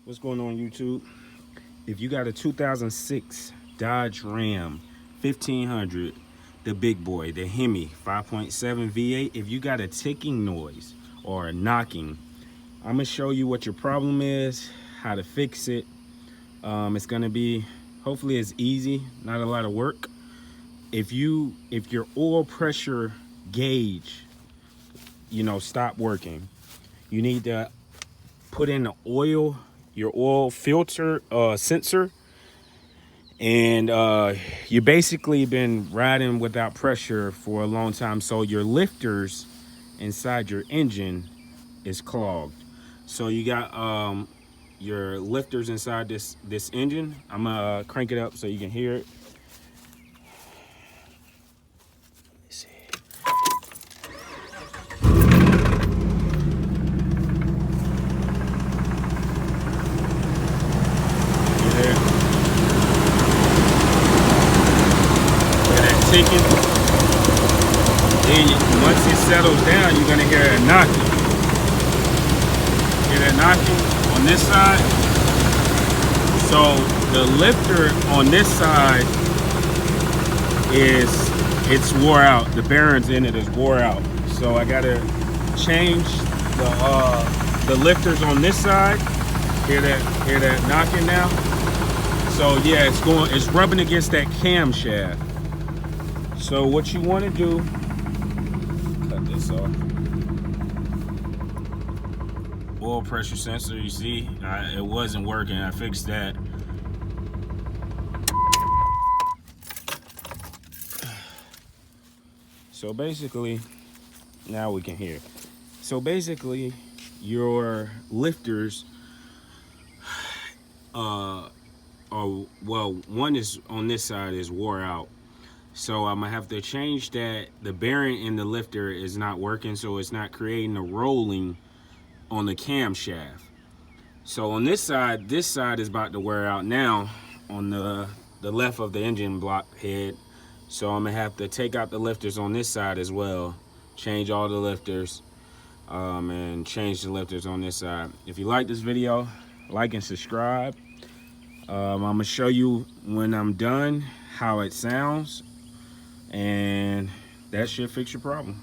What's going on, YouTube? If you got a 2006 Dodge Ram 1500, the big boy, the Hemi 5.7 V8, if you got a ticking noise or a knocking, I'm gonna show you what your problem is, how to fix it. It's gonna be, hopefully it's easy, not a lot of work. If your oil pressure gauge, stop working, you need to put in your oil filter sensor, and you basically been riding without pressure for a long time, so your lifters inside your engine is clogged. So you got your lifters inside this engine. I'm gonna crank it up so you can hear it. Let's see. Ticking. Then once it settles down, you're gonna hear a knocking. Hear that knocking on this side? So the lifter on this side it's wore out. The bearings in it is wore out. So I gotta change the lifters on this side. Hear that knocking now? So yeah, it's rubbing against that camshaft. So what you want to do, cut this off. Oil pressure sensor, you see, it wasn't working. I fixed that. So basically, now we can hear. So basically, your lifters one is on this side is wore out. So I'm gonna have to change that. The bearing in the lifter is not working, so it's not creating a rolling on the camshaft. So on this side is about to wear out now on the left of the engine block head. So I'm gonna have to take out the lifters on this side as well, change all the lifters, and change the lifters on this side. If you like this video, like and subscribe. I'm gonna show you when I'm done how it sounds, and that should fix your problem.